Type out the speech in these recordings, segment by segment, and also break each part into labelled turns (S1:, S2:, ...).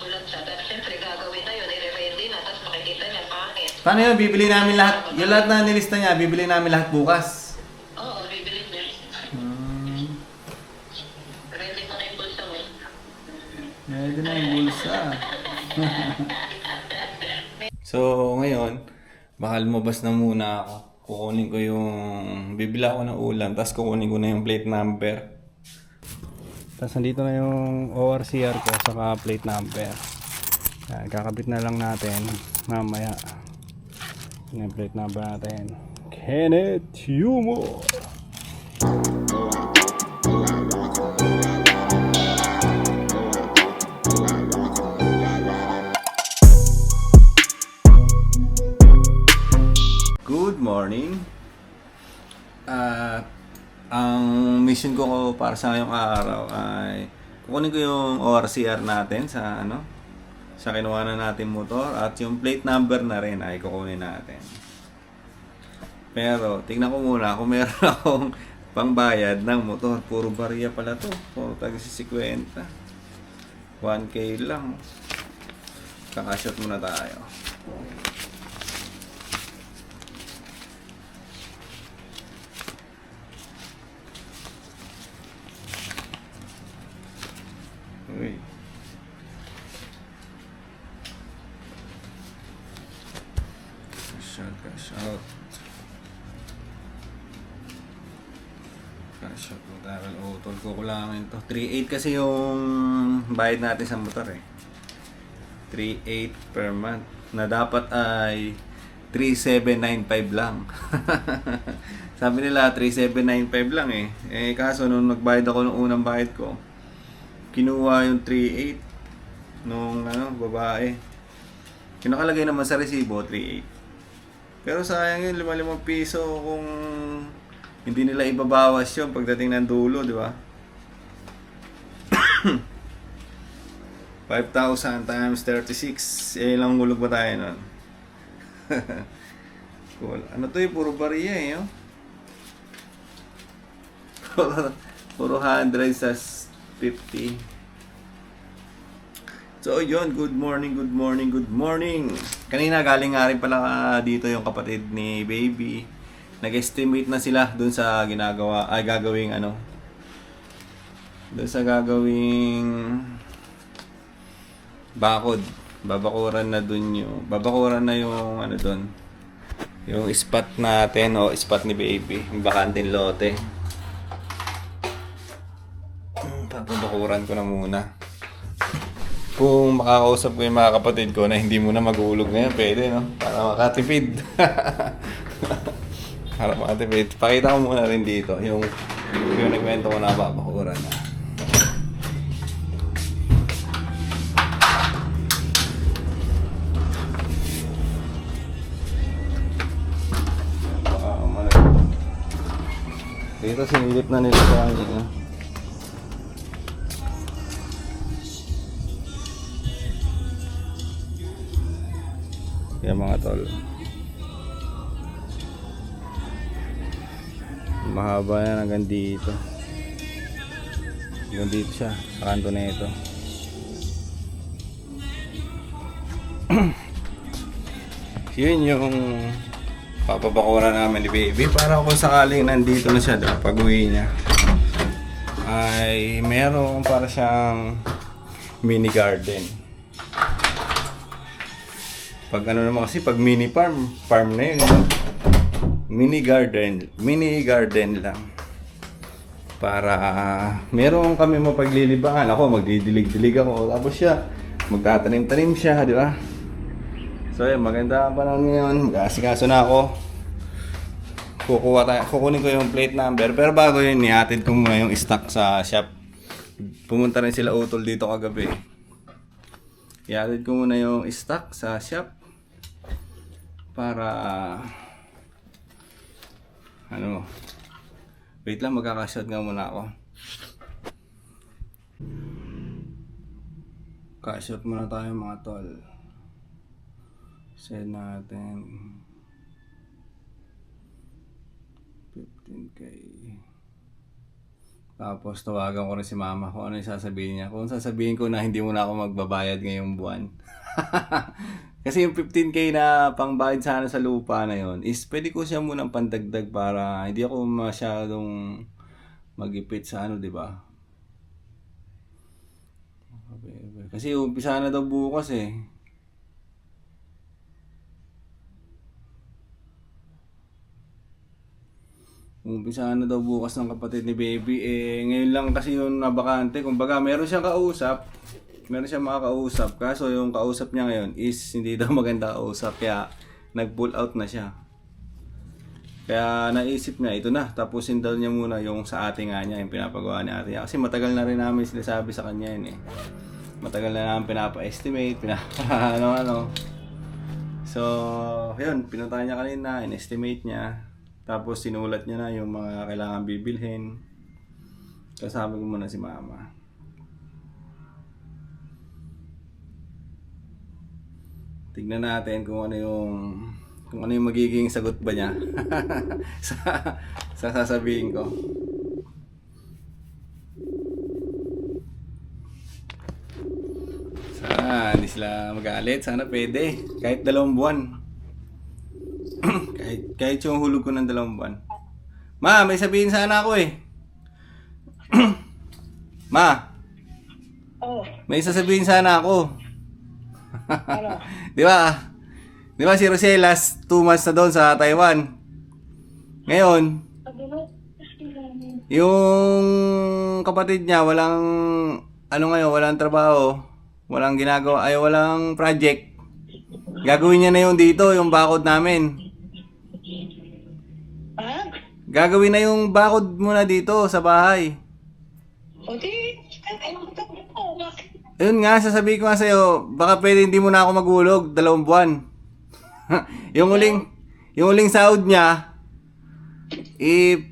S1: susulat siya. Pero siyempre gagawin na yun, i-ready na, tapos makikita niya pangit.
S2: Paano yun? Bibili namin lahat. Yung lahat na nilista niya, bibili namin lahat bukas.
S1: Oo, bibili niya. Ready pa na yung bulsa mo.
S2: Ready na yung bulsa. So, ngayon, baka lumabas na muna ako. Kukunin ko bibili ako ng ulam, tapos kukunin ko na yung plate number. Tapos nandito na yung ORCR ko, saka plate number. Yan, kakabit na lang natin mamaya. Yung plate number natin. Kenneth Humor! Good morning. Ang mission ko para sa ngayong araw ay kukunin ko yung ORCR natin sa kinuha na natin motor, at yung plate number na rin ay kukunin natin. Pero tingnan ko muna kung meron akong pangbayad ng motor. Puro barya pala to. Puro tagisi 50. 1K lang. Kakashot muna tayo. Uy. Cash out. Cash out mo tayo. Utol ko kulangin to. 3.8 kasi yung bayad natin sa motor eh. 3.8 per month. Na dapat ay 3.795 lang. Sabi nila 3.795 lang eh. Eh kaso nung nagbayad ako ng unang bayad ko, kinuha yung 3.8 nung babae. Kinakalagay naman sa resibo 3.8. Pero sayang yun, 5 piso kung hindi nila ibabawas yun pagdating ng dulo, di ba? 5,000 times 36. Eh, ilang hulog ba tayo nun? Cool. Ano to yung puro bariya eh, oh? Puro 100 sa 50. So yun, good morning. Kanina galing nga rin pala dito yung kapatid ni Baby. Nag-estimate na sila dun sa gagawing dun sa gagawing bakod. Babakuran na yung dun. Yung spot natin o spot ni Baby, yung bakanting lote. Papabakuran ko na muna. Kung makakausap ko yung mga kapatid ko na hindi mo na mag-uulog ngayon, pwede, no? Para makatipid. Para makatipid. Pakita ko muna rin dito yung nagkwento ko na babakuran na. Dito sinilip na nila sa akin. Kaya mga tol, mahaba yan hanggang dito. Hanggang dito siya, sa kanto na ito. Yun yung papabakuran namin ni Baby para kung sakaling nandito na siya doon pag uwi niya ay meron para siyang mini garden. Pag naman kasi pag mini farm na yun, mini garden lang. Para meron kami mapaglilibangan. Ako magdidilig-dilig ako, tapos siya magtatanim-tanim siya, di ba? So yun, maganda pa lang ngayon. Mag-aasikaso na ako. Kukunin ko yung plate number. Pero bago yun, nihatid ko muna yung stock sa shop. Pumunta rin sila utol dito kagabi. Ihatid ko muna yung stock sa shop para wait lang, magkakashot nga muna ako. Kashot muna tayo mga tol. Set natin 15K. Tapos tawagan ko rin si mama kung ano yung sasabihin niya. Kung sasabihin ko na hindi mo na ako magbabayad ngayong buwan. Kasi yung 15K na pangbayad sana sa lupa na yon is pwede ko siya munang pandagdag para hindi ako masyadong magipit sa ano, di ba? Kasi umpisa na daw bukas eh. Umpisa na daw bukas ng kapatid ni baby. Eh, ngayon lang kasi yung nabakante. Kumbaga, meron siyang kausap. Meron siyang makakausap. Kaso yung kausap niya ngayon is hindi daw maganda kausap. Kaya nag-pull out na siya. Kaya naisip niya, ito na. Tapusin daw niya muna yung sa ate nga niya. Yung pinapagawa ni ate niya. Kasi matagal na rin namin sinasabi sa kanya yun eh. Matagal na namin pinapa-estimate. Ano-ano. So, yun. Pinuntahan niya kanina. In-estimate niya. Tapos sinulat niya na yung mga kailangan bibilhin. Kasama ko muna si mama. Tignan natin kung ano yung magiging sagot ba niya sa sasabihin ko. Sana hindi sila magalit. Sana pwede. Kahit 2 buwan. kahit yung hulog ko ng 2 buwan. Ma, may sabihin sana ako eh. Ma,
S3: Oh,
S2: may sasabihin sana ako.
S3: ano?
S2: Di ba? Di ba si Roselas 2 months na doon sa Taiwan? Ngayon, yung kapatid niya walang trabaho, walang ginagawa, ay walang project. Gagawin niya na yung dito, yung bakod namin.
S3: Ha?
S2: Gagawin na yung bakod muna dito sa bahay.
S3: O di, ano ka po?
S2: Ayun nga, sasabihin ko nga sa'yo, baka pwede hindi mo na ako magulog 2 buwan. yung uling sahod niya,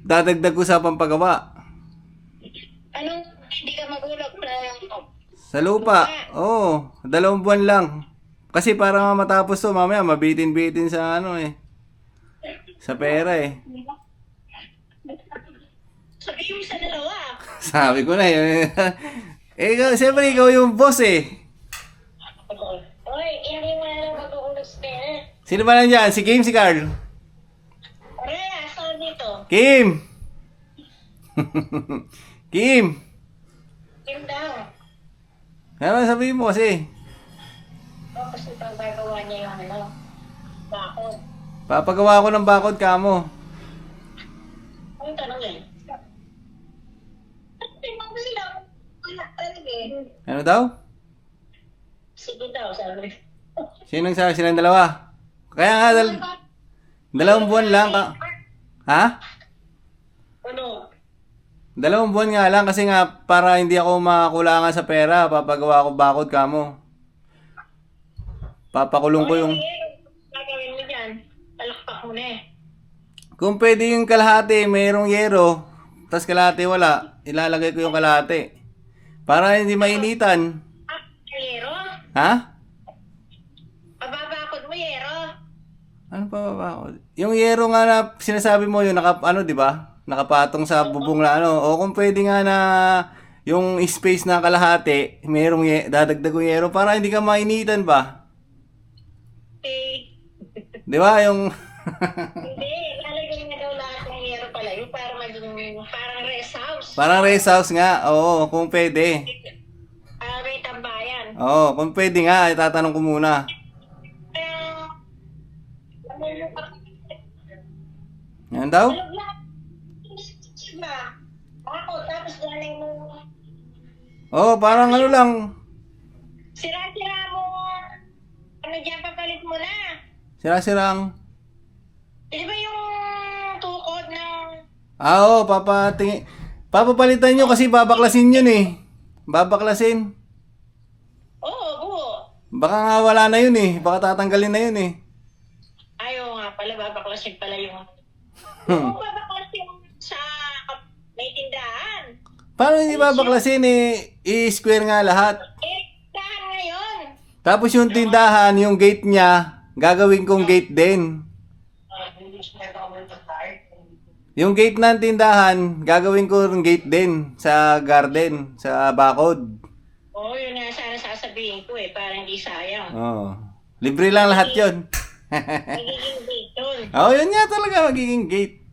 S2: dadagdag ko sa pampagawa.
S3: Anong hindi ka magulog na
S2: Sa lupa, oo, 2 buwan lang. Kasi para matapos to, mamaya mabitin-bitin sa ano eh. Sa pera eh.
S3: sabihin mo sa dalawa?
S2: Sabi ko na yun. Siyempre ikaw yung boss eh.
S3: Oy, hindi mo na lang mag-uulog sa pera.
S2: Sino ba nandiyan? Si Kim, si Carl?
S3: Aray, asan dito?
S2: Kim! Kim!
S3: Kim daw.
S2: Ano sabihin mo kasi?
S3: Tapos ito gagawa niya yung ano, bakod.
S2: Papagawa ko ng bakod kamo.
S3: Ang tanong eh. Tingnan mo sila. Wala talaga eh.
S2: Ano daw?
S3: Sige daw, sabi.
S2: Sinong sabi? Silang dalawa? Kaya nga, 2 buwan lang ka. Ha?
S3: Ano?
S2: 2 buwan nga lang kasi nga para hindi ako makulangan sa pera, papagawa ko bakod kamo. Papakulong ko yung...
S3: Gagawin mo dyan. Palakpak mo na eh.
S2: Kung pwede yung kalahati, mayroong yero, tas kalahati wala, ilalagay ko yung kalahati. Para hindi mainitan.
S3: Ah, yero?
S2: Ha?
S3: Pababakod mo, yero?
S2: Ano pa ba ako? Yung yero nga na sinasabi mo, yung di ba? Nakapatong sa bubong na ano. O kung pwede nga na yung space na kalahati, dadagdag yung yero para hindi ka mainitan ba?
S3: Eh,
S2: Di ba? Yung...
S3: hindi. Lalagyan nga daw lahat ng yero pala yun para maging parang rest house.
S2: Parang rest house nga. Oo, kung pwede.
S3: May tambayan.
S2: Oo, kung pwede nga, itatanong ko muna. Yan daw?
S3: Ako, tapos galing mo.
S2: Oo, parang ano lang.
S3: Sira-sira mo. Ano dyan, papalit mo na.
S2: Sira-sirang.
S3: Di ba yung tukod ng...
S2: Oo, papapalitan nyo kasi babaklasin yun eh. Babaklasin.
S3: Oo, buo.
S2: Baka nga wala na yun eh. Baka tatanggalin na yun eh.
S3: Ayaw nga pala, babaklasin pala yung... Oo, babaklasin sa may tindahan.
S2: Paano hindi babaklasin eh? I-square nga lahat.
S3: Tindahan ngayon.
S2: Tapos yung tindahan, yung gate niya, gagawin kong gate din. Yung gate ng tindahan, gagawin ko ng gate din sa garden, sa bakod.
S3: Oo, yun nga sana sasabihin ko para hindi sayang.
S2: Oo. Libre lang lahat yun.
S3: Magiging date yun.
S2: Oo, yun nga talaga magiging gate.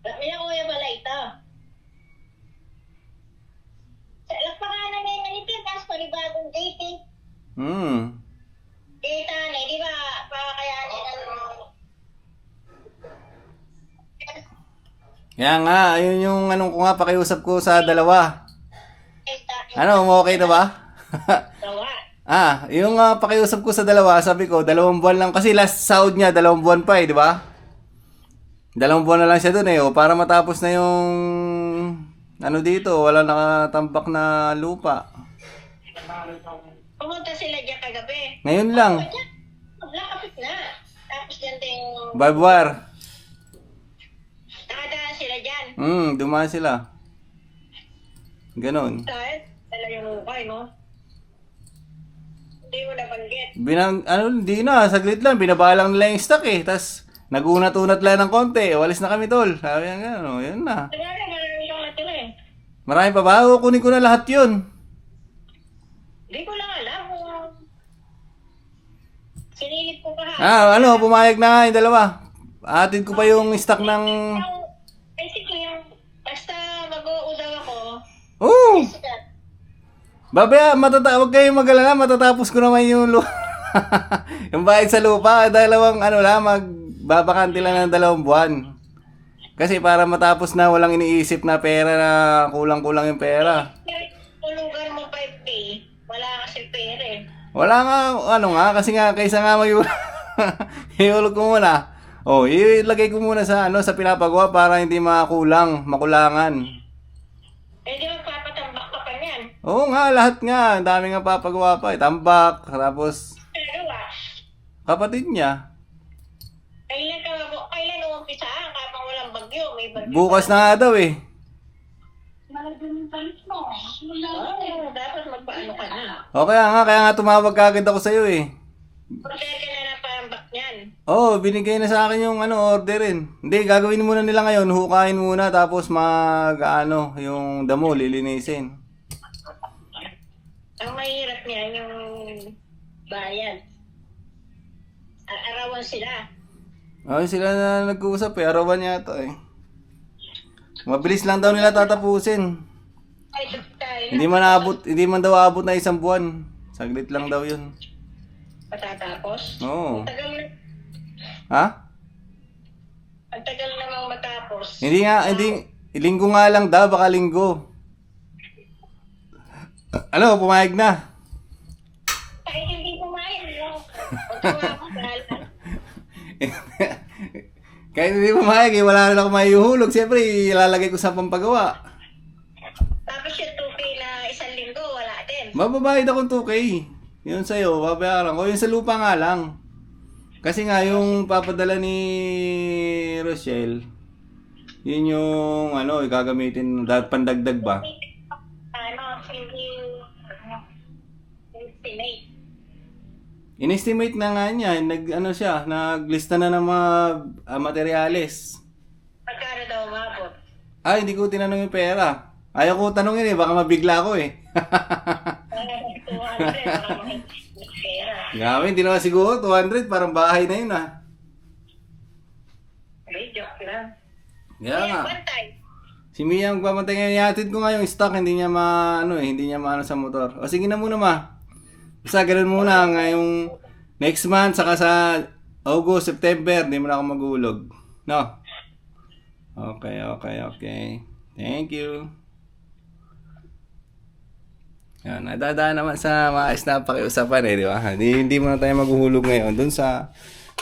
S3: May kuya pala ito. Lakpanganan na yung ganito, tapos panibagong gate Gate di ba, pakakayanin
S2: Kaya nga, ayun yung anong ko nga pakiusap ko sa dalawa. Ano, okay na ba? Yung pakiusap ko sa dalawa, sabi ko, 2 buwan lang. Kasi last sahod niya, 2 buwan pa di ba? 2 buwan na lang siya dun para matapos na yung, ano dito, wala nakatambak na lupa.
S3: Pumunta sila dyan kagabi.
S2: Ngayon lang.
S3: Nakapit na. Tapos dyan din.
S2: Barbed wire.
S3: Nakadaan sila dyan.
S2: Dumaan sila. Ganon.
S3: Dahil, dala yung ukay, no? Hindi mo nabanggit.
S2: Hindi na, saglit lang. Binabalang nila yung stock Tas, nagunat-unat lang ng konti. Walis na kami, tol. Sabi nga gano'n, yun na.
S3: Tagala, marami yung natira
S2: Marami pa ba? Kunin ko na lahat yun.
S3: Hindi ko lang alam kung sinilip ko pa
S2: Pumayag na nga yung dalawa. Atid ko pa yung stock ng...
S3: Basically, basta mag-uudaw ako,
S2: Oo! Babaya, huwag kayong mag-alala, matatapos ko naman yung yung bayad sa lupa. Magbabakante lang ng 2 buwan. Kasi para matapos na walang iniisip na pera na kulang-kulang yung pera.
S3: Tulugan mo 5K, wala kasi pera
S2: Wala nga, kasi nga, kaysa nga ihulog ko muna. Ilagay ko muna sa pinapagawa para hindi makulangan.
S3: Di magpapatambak ka pa niyan.
S2: Oo nga, lahat nga. Ang dami nga papagawa pa. Tambak, tapos kapatid niya.
S3: Kailan umpisa? Kapag walang bagyo, may bagyo.
S2: Bukas na nga daw
S3: Dapat magpaano ka na.
S2: Kaya nga tumawag kagad ako sa'yo
S3: Prepare ka na ng pambak niyan.
S2: Binigay na sa akin yung orderin. Hindi, gagawin muna nila ngayon. Hukain muna, tapos yung damo, lilinisin.
S3: Ang mahirap niyan, yung bayan. Arawan sila.
S2: Sila na nag-uusap arawan yata Mabilis lang daw nila tatapusin.
S3: Ay, tayo.
S2: Hindi man daw abot na 1 buwan. Saglit lang daw yun.
S3: Matatapos?
S2: Oo.
S3: Ang tagal na.
S2: Ha?
S3: Ang tagal namang matapos.
S2: Hindi, linggo nga lang daw, baka linggo. Pumayag na.
S3: Kahit hindi pumayag, no? Huwag ka makakasal.
S2: Kahit hindi pumayag, wala na ako maihuhulog. Siyempre, ilalagay ko sa pampagawa.
S3: Tapos yung 2K na 1 linggo, wala din.
S2: Mababayad akong 2K. Yun sa'yo, babayaran ko. Yung sa lupa nga lang. Kasi nga, yung papadala ni Rochelle, yun yung, gagamitin, pandagdag ba?
S3: Estimate.
S2: In-estimate na nga niya, naglista na ng mga materyales.
S3: Magkano daw umabot?
S2: Hindi ko tinanong yung pera. Ayaw ko tanongin baka mabigla ako
S3: 200, baka makikita pera.
S2: Grabe, hindi naman siguro, 200, parang bahay na yun
S3: Ay, joke lang.
S2: Kaya nga.
S3: Bantay.
S2: Si Mia ang babantay ngayon, ihatid ko nga yung stock, hindi niya hindi niya maano sa motor. O sige na muna Basta ganun muna, ngayong next month, saka sa August, September, hindi mo na ako maghulog. No? Okay. Thank you. Yan, nadadaan naman sa maayos na pakiusapan di ba? Hindi mo na tayo maghuhulog ngayon dun sa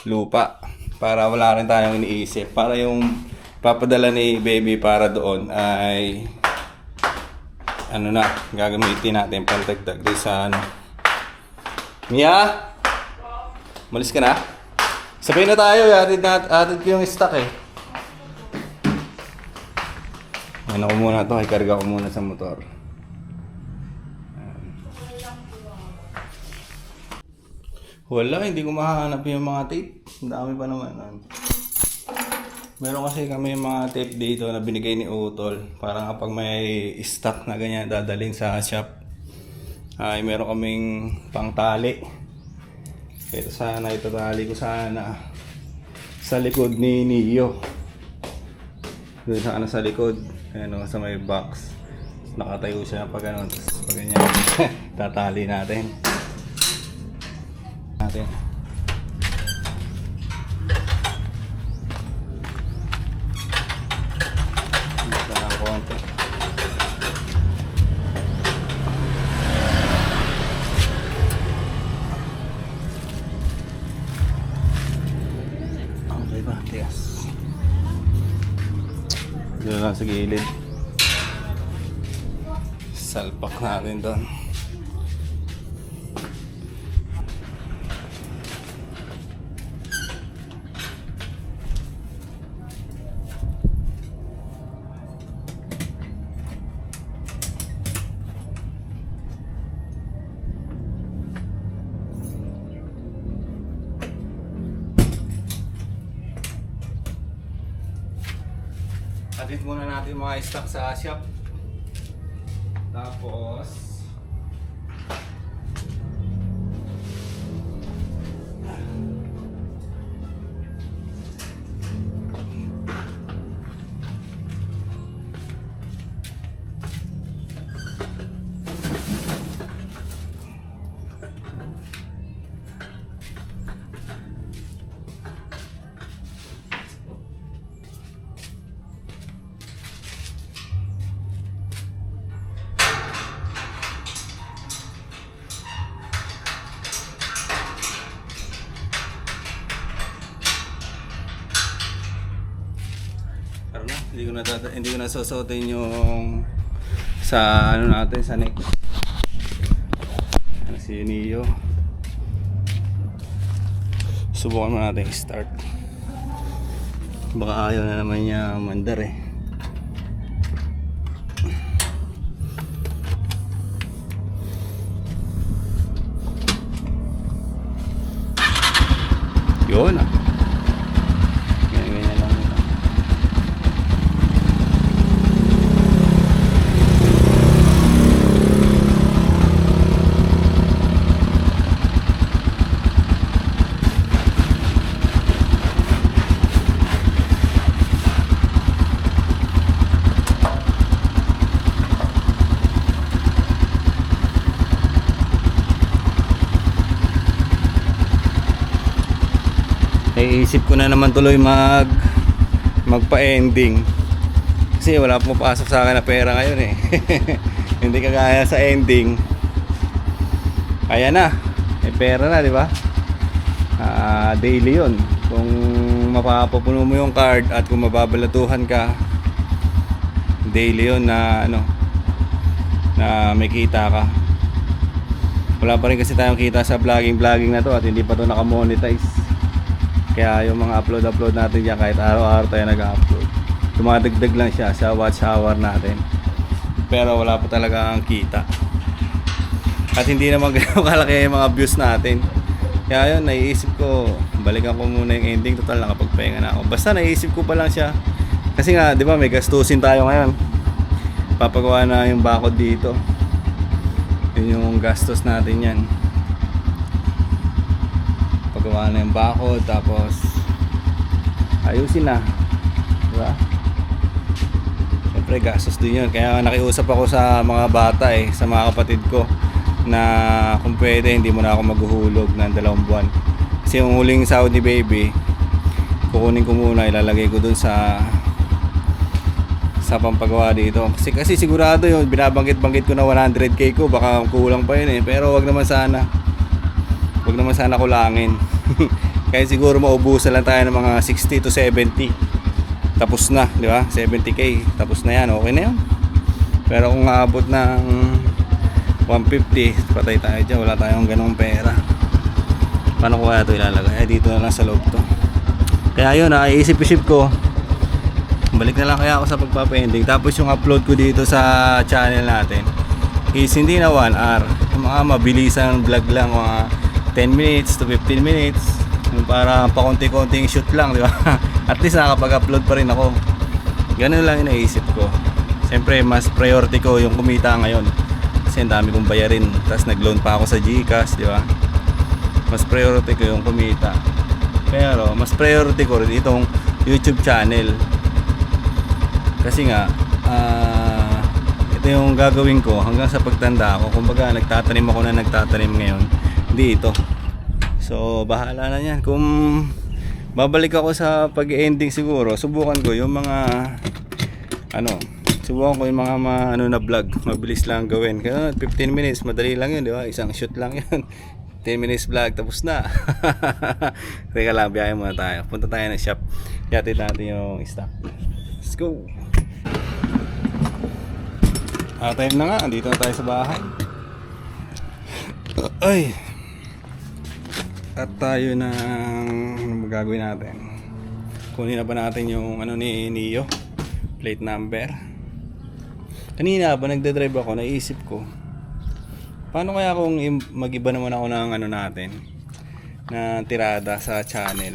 S2: lupa para wala rin tayong iniisip. Para yung papadala ni baby para doon ay gagamitin natin pantagdag din sa Mia? Malis ka na? Sabihin na tayo, atid ko yung stock Ano ko muna to, ikarga ko muna sa motor. Wala, hindi ko mahahanap yung mga tape. Ang dami pa naman. Meron kasi kami mga tape dito na binigay ni Utol. Para kapag may stock na ganyan dadalhin sa shop. Ay meron kaming pangtali. Ito sana, itatali ko sana sa likod ni Neo. Doon sana sa likod. Ayan o, sa may box. Nakatayo siya pag ano. Tapos pag ganyan, tatali natin. Basta lang konti. Okay ba? Tigas. Dito lang sa gilid. Salpak natin doon. Atit muna natin mga stock sa shop. Tapos hindi ko na susuotin yung sa ano natin sa neck. Ano si Neo. Subukan mo natin i-start. Baka ayaw na naman niya mandar eh. Yun ah. Ganyan lang. Naisip ko na naman tuloy magpa-ending kasi wala pong pasok sa akin na pera ngayon eh. Hindi kagaya sa ending. Ayan na, may pera na, di ba? Daily yun. Kung mapapapuno mo yung card at kung mababalatuhan ka, daily yun na ano, na may kita ka. Wala pa rin kasi tayong kita sa vlogging na to at hindi pa to nakamonetize. Kaya yung mga upload natin dyan, kahit araw-araw tayo nag-upload, dumadagdag lang siya sa watch hour natin. Pero wala pa talaga ang kita. At hindi naman ganun kalaki yung mga views natin. Kaya yun, naiisip ko, balikan ko muna yung ending. Total, nakapagpahinga na ako. Basta naiisip ko pa lang siya. Kasi nga, di ba, may gastusin tayo ngayon. Papagawa na yung bakod dito. Yun yung gastos natin yan. Gawa na yung bakod, tapos ayusin na, diba? Siyempre gastos din yun. Kaya nakiusap ako sa mga bata sa mga kapatid ko na kung pwede hindi mo na ako maghuhulog ng 2 buwan. Kasi yung huling sahod ni baby, kukunin ko muna, ilalagay ko dun sa pampagawa dito. Kasi sigurado yun, binabanggit ko na 100k ko, baka kulang pa yun pero wag naman sana kulangin. Kaya siguro maubusan lang tayo ng mga 60 to 70. Tapos na, di ba? 70k, tapos na yan, okay na yan. Pero kung aabot ng 150, patay tayo dyan, wala tayong ganong pera. Paano ko kaya ito ilalagay? Dito na lang sa loob to. Kaya yun, iisip-isip ko, balik na lang kaya ako sa pagpapa-ending. Tapos yung upload ko dito sa channel natin is hindi na 1 hour, mga mabilisang vlog lang, mga 10 minutes to 15 minutes. Yung para pakunti-kunting shoot lang, di ba? At least nakakapag-upload pa rin ako. Ganun lang yung naisip ko. Siyempre, mas priority ko yung kumita ngayon. Kasi ang dami kong bayarin. Tapos nag-loan pa ako sa GCash, di ba? Mas priority ko yung kumita. Pero, mas priority ko rin itong YouTube channel. Kasi nga, ito yung gagawin ko hanggang sa pagtanda ko. Kumbaga, nagtatanim ako na nagtatanim ngayon. Hindi ito. So, bahala na yan. Kung babalik ako sa pag-ending siguro, subukan ko yung mga subukan ko yung mga na vlog. Mabilis lang gawin. Kaya 15 minutes, madali lang yun, di ba? Isang shoot lang yun. 10 minutes vlog, tapos na. Teka lang, biyahe muna tayo. Punta tayo ng shop. Yatid natin yung stock. Let's go! Time na nga, dito na tayo sa bahay. Ay! At tayo na magagawin natin. Kunin na ba natin yung ni Neo? Plate number. Kanina ba nagdadrive ako, naisip ko, paano kaya kung mag-iba naman ako ng natin na tirada sa channel?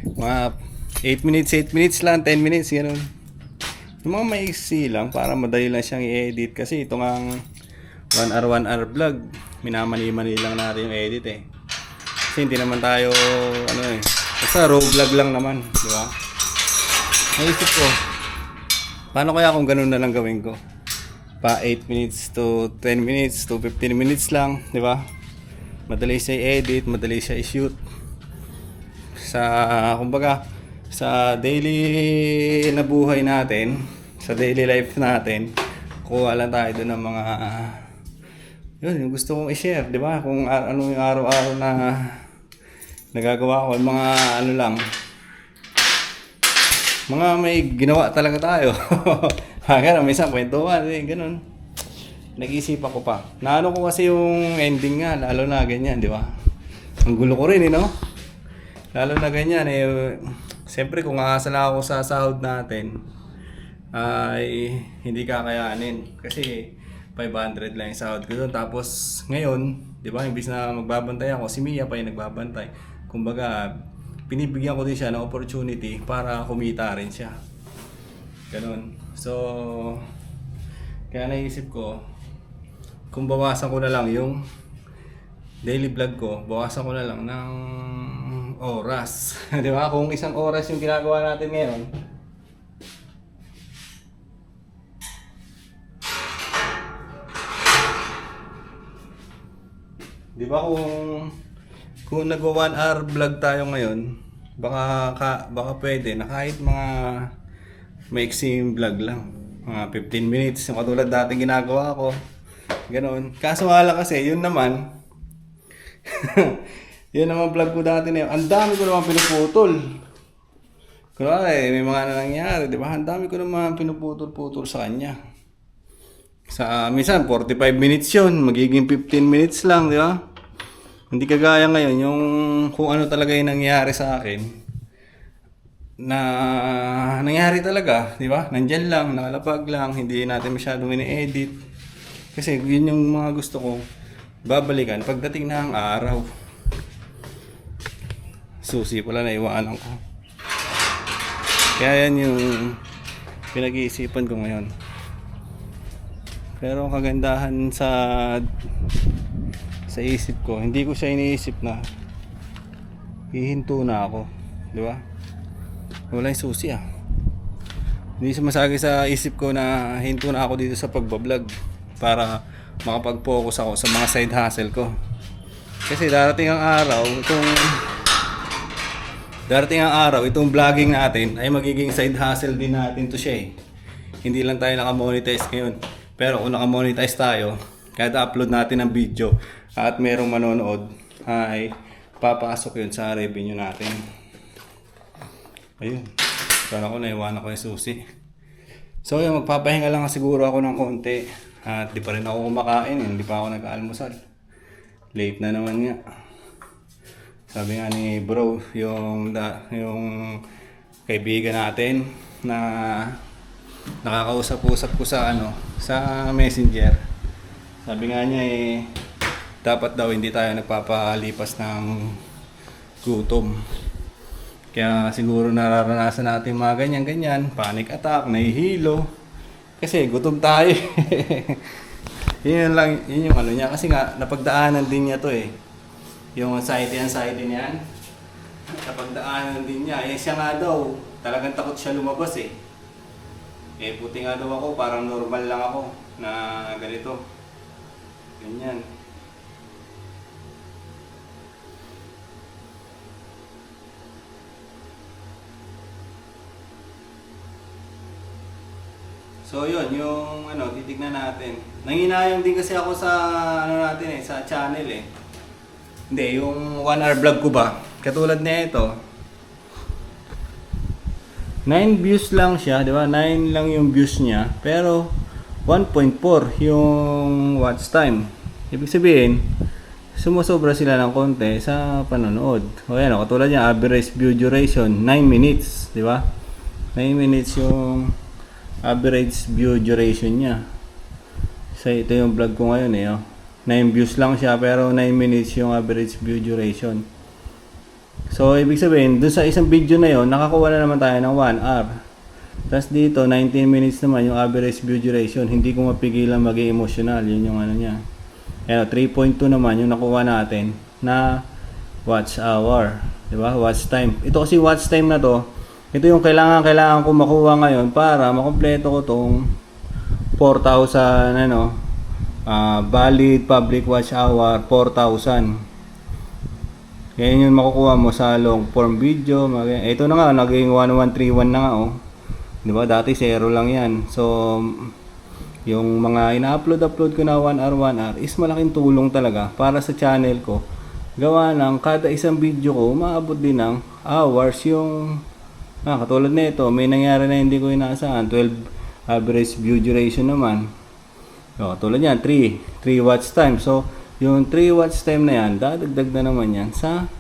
S2: Mga 8 minutes lang, 10 minutes, gano'n. Yung mga maiksi lang para madali lang siyang i-edit. Kasi ito nga 1 hour vlog, minamani-mani lang natin yung edit eh. Kasi hindi naman tayo basta raw vlog lang naman, di ba? Naisip ko, paano kaya kung ganun na lang gawin ko? Pa 8 minutes to 10 minutes to 15 minutes lang, di ba? Madali siya i-edit, madali siya i-shoot. Kumbaga, sa daily na buhay natin, sa daily life natin, kuha lang tayo doon ng mga yun, yung gusto kong i-share, di ba? Kung ano yung araw-araw na nagagawa ko, yung mga lang, mga may ginawa talaga tayo. Ganun, minsan kwentuhan, ganun. Nag-iisipan ko pa. Naano ko kasi yung ending nga, lalo na ganyan, di ba? Ang gulo ko rin, no? Lalo na ganyan, siyempre kung aasala ako sa sahod natin, ay hindi kakayanin. Kasi 500 lang yung sahod ko doon. Tapos ngayon, di ba, imbis na magbabantay ako, si Mia pa yung nagbabantay. Kumbaga, pinibigyan ko din siya ng opportunity para kumita rin siya. Ganun. So, kaya naisip ko, kung bawasan ko na lang yung daily vlog ko, bawasan ko na lang ng oras. Di ba? Kung isang oras yung ginagawa natin ngayon, di ba, kung nagwa 1 hour vlog tayo ngayon, baka pwede na kahit mga maiksing vlog lang, mga 15 minutes, yung katulad dating ginagawa ko, ganoon. Kaso nga lang kasi, yun naman yun naman vlog ko dati na yun, ang dami ko naman pinuputol. Kunwari, may mga nangyari, di ba? Ang dami ko naman pinuputol-putol sa kanya. Minsan 45 minutes yun, magiging 15 minutes lang, di ba? Hindi kagaya ngayon, yung kung ano talaga yung nangyari sa akin, na nangyari talaga, di ba? Nandyan lang, nakalapag lang, hindi natin masyadong ini-edit. Kasi yun yung mga gusto ko babalikan pagdating na ang araw. Susi pala, naiwanan ko. Kaya yan yung pinag-iisipan ko ngayon. Pero ang kagandahan sa isip ko, hindi ko siya iniisip na hihinto na ako, di ba? Wala yung susi Hindi sumasagi sa isip ko na hinto na ako dito sa pagbablog para makapag-focus ako sa mga side hustle ko. Kasi darating ang araw, itong vlogging natin ay magiging side hustle din natin to siya. Hindi lang tayo naka-monetize ngayon. Pero kung naka-monetize tayo, kahit upload natin ng video at merong manonood, ay papasok yun sa revenue natin. Ayun. Sana ko naiwanan ko yung susi. So yun, magpapahinga lang siguro ako ng konti. At di pa rin ako kumakain. Hindi pa ako nag-almusal. Late na naman nga. Sabi nga ni bro, yung kaibigan natin na nakakausap-usap ko sa Messenger. Sabi nga niya dapat daw hindi tayo nagpapalipas ng gutom. Kaya siguro nararanasan natin mga ganyan-ganyan, panic attack, nahihilo. Kasi gutom tayo. Yun lang, yun yung ano niya. Kasi nga, napagdaanan din niya to eh. Yung anxiety niyan. Napagdaanan din niya. Eh siya nga daw, talagang takot siya lumabas eh. Eh puti nga daw ako, parang normal lang ako na ganito. Ganyan. So yun, yung ano, titignan natin. Nanginayang din kasi ako sa ano natin eh, sa channel eh. Hindi, yung 1 hour vlog ko ba? Katulad na ito. 9 views lang siya, di ba? 9 lang yung views niya. Pero 1.4 yung watch time. Ibig sabihin, sumusobra sila ng konti sa panonood. O yan, katulad niya, average view duration, 9 minutes, di ba? 9 minutes yung average view duration niya. So ito yung vlog ko ngayon eh. 9 views lang siya pero 9 minutes yung average view duration. So ibig sabihin, dun sa isang video na yon nakakuha na naman tayo ng 1 hour. Tapos dito 19 minutes naman yung average view duration. Hindi ko mapigilan maging emotional. Yun yung ano niya. Ayan, 3.2 naman yung nakuha natin na watch hour. Diba? Watch time. Ito kasi watch time na to. Ito yung kailangan ko makuha ngayon para makumpleto ko tong 4,000 ano, valid public watch hour 4,000. Kaya yun makukuha mo sa long form video. Ito na nga, naging 1131 na nga oh. Diba? Dati 0 lang yan. So, yung mga ina-upload ko na 1 hour is malaking tulong talaga para sa channel ko. Gawa ng kada isang video ko, maabot din ng hours yung katulad nito, may nangyari na hindi ko inaasahan. 12 average view duration naman. So, katulad yan, 3 watch time. So, yung 3 watch time na yan, dadagdag na naman yan sa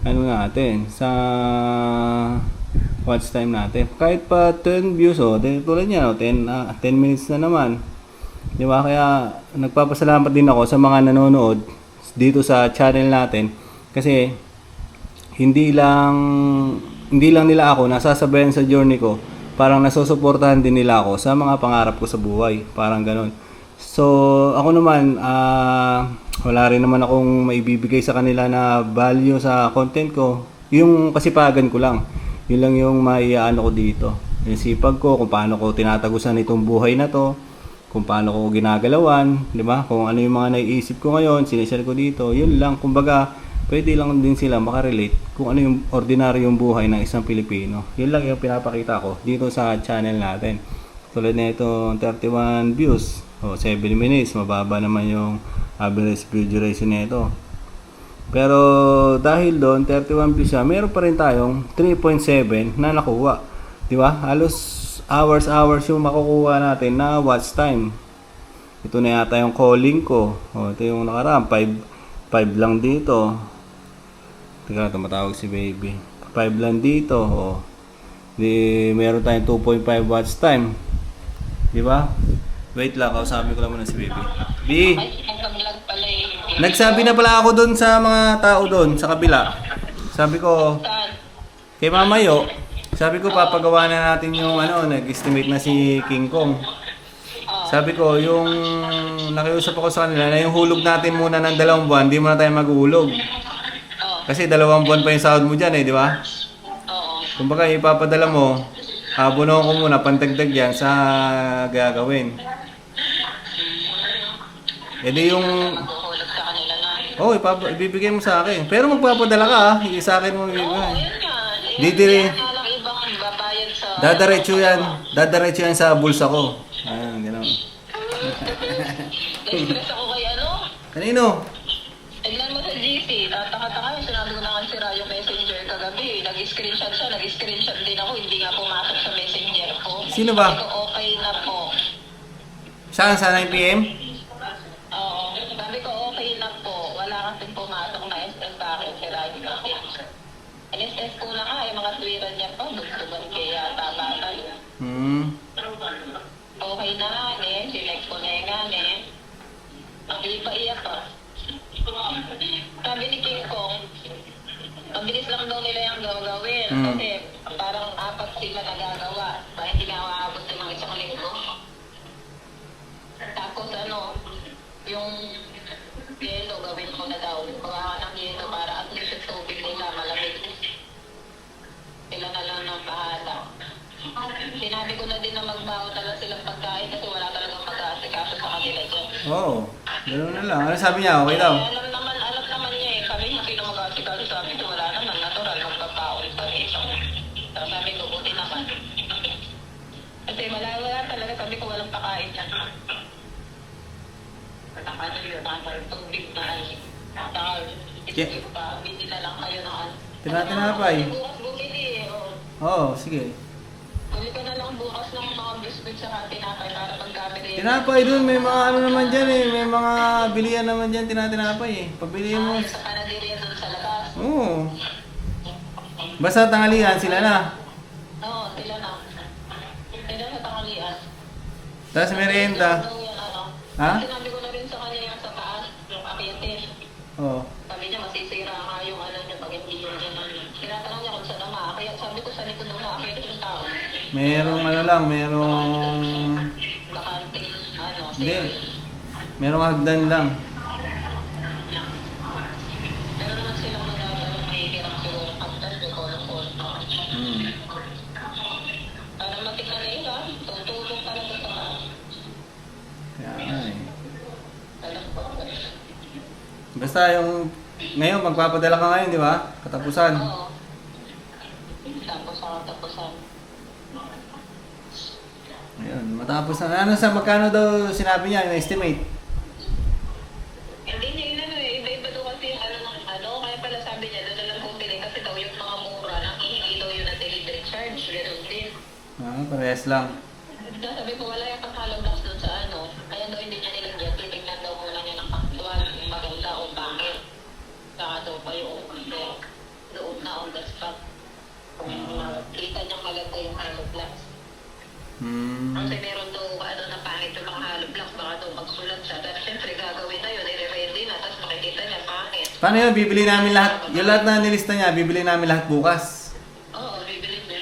S2: ano natin, sa watch time natin. Kahit pa 10 views, tulad yan, 10 minutes na naman. Di ba? Kaya, nagpapasalamat din ako sa mga nanonood dito sa channel natin. Kasi, hindi lang nila ako nasasabayan sa journey ko, parang nasusuportahan din nila ako sa mga pangarap ko sa buhay, parang ganun. So ako naman wala rin naman akong maibibigay sa kanila na value sa content ko, yung kasipagan ko lang, yun lang yung maiaano ko dito, yung sipag ko, kung paano ko tinatagusan itong buhay na to, kung paano ko ginagalawan, di ba? Kung ano yung mga naiisip ko ngayon, sinishare ko dito, yun lang, kumbaga pwede lang din sila makarelate kung ano yung ordinaryong buhay ng isang Pilipino. Yun lang yung pinapakita ko dito sa channel natin. Tulad na ito, 31 views. 7 minutes. Mababa naman yung average view duration na ito. Pero dahil doon, 31 views siya, meron pa rin tayong 3.7 na nakuha. Diba? Halos hours yung makukuha natin na watch time. Ito na yata yung calling ko. Ito yung nakaraan. 5 lang dito. Teka, tumatawag si baby. 5 lang dito. Di, meron tayong 2.5 watch time. Di ba? Wait lang, kausapin ko lang muna si baby. B! Nagsabi na pala ako doon sa mga tao doon, sa kabila. Sabi ko, kay Mama Yo, sabi ko papagawa na natin yung nag-estimate na si King Kong. Sabi ko, yung nakiusap ako sa kanila na yung hulog natin muna ng 2 buwan, di mo na tayo maghulog. Kasi 2 buwan pa yung sahod mo dyan di ba? Kumbaga, ipapadala mo, abunuhan ko muna, pantagdag yan sa gagawin. Di yung... ibibigay mo sa akin. Pero magpapadala ka sa akin mo ibibigay. Didiri. Dadaretso yan sa bulsa ko. Ayan, gano'n.
S1: Nag-stress ako kay
S2: Kanino?
S1: Tignan mo sa GC. Tataka-taka yun. Sinabi ko na sira yung messenger kagabi. Nag-screenshot siya. Nag-screenshot din ako. Hindi nga pumasok sa messenger ko.
S2: Sino ba?
S1: Sabi ko, okay na po.
S2: Saan? Sa 9 PM?
S1: Oo. Sabi ko, okay na po. Wala kasing pumasok na SS sa akin. Sira yung messenger. NSS ko na nga. Yung mga twitter niya pa. Dugtugan kaya tabatan. Okay na nga sinek ko na yung nga Hindi pa iyak pa. Sabi ni King Kong, mabilis lang daw nila yung gawin.
S2: Mm.
S1: Kasi parang 4 sila nagagawa. Hindi na maabot ng mga isang linggo. Tapos yung yelo gawin ko na daw. Gawa ng yelo para at least yung tubig nila malamig. Sila na lang ng bahala. Sinabi ko na din na magbawa talaga silang pagkain kasi wala talagang pag-aasikaso sa kanila dyan.
S2: Oo. Ganoon na lang. Ano sabi niya? Okay daw.
S1: Alam naman niya eh. Kami hindi na mag-aasikaso sa amin. Wala naman. Natural. Magpapaon pa rin. So, sabi ko, buti naman. Kasi wala talaga kami kung walang pakain yan. Ano yun? Tubig na bili na lang kayo ng
S2: Tinatinapay.
S1: Bukas bumili eh.
S2: Oo, sige.
S1: Bili ka na lang bukas ng mga biscuit sa tinapay para pagkamili.
S2: Tinapay dun, may mga ano naman dyan eh. May mga bilihan naman dyan, tinatinapay eh. Pagbilihan mo.
S1: Sa panadiriya doon sa labas.
S2: Oo. Basta tanghalian, sila na.
S1: Oo, sila na. Sila sa tanghalian.
S2: Tapos merienda. Ha?
S1: Sinabi ko na rin sa kanya yung sa taas, yung akyatin.
S2: Oo.
S1: Sabi niya, masisira nga yung niya pag hindi yun yan. Tinatanong niya kung saan na maakyat. Sabi ko, sa likod ng maakyat yung tao.
S2: Merong ano lang, merong...
S1: Bakanting,
S2: Hindi. Merong hagdan lang.
S1: Pero naman silang magagawa, mahihirap siguro kaptas, may kolong-kolong.
S2: Hmm.
S1: Para matikman na yun, tutulong talaga sa tao.
S2: Kaya nga eh.
S1: Alam ko.
S2: Basta yung... Ngayon, magpapadala ka ngayon, di ba? Katapusan.
S1: Oo. Tapos ako tapusan.
S2: Ayun, matapos na. Ano sa magkano daw sinabi niya, yung estimate?
S1: Hindi niya yun iba-iba daw kasi yung kaya pala sabi niya, doon na lang bumili kasi daw yung mga mura, nakihingi daw yun na delivery charge, gano'n din.
S2: Ah, parehas lang.
S1: Sabi ko, wala yung panghalong box doon sa kaya daw hindi niya nilagyan, titignan daw muna niya ng actual, yung maganda o bakit. Saka daw pa yung doon na on the spot. Kung kita niyang maganda yung hollow blocks. Kasi meron daw na pangit yung mga hollow blocks, baka daw magsulat siya. Pero siyempre gagawin na yun, i-ready na, tapos makikita niya pangit.
S2: Paano yun? Bibili namin lahat. Yung lahat na nilista niya, bibili namin lahat bukas.
S1: Oo, bibili niya.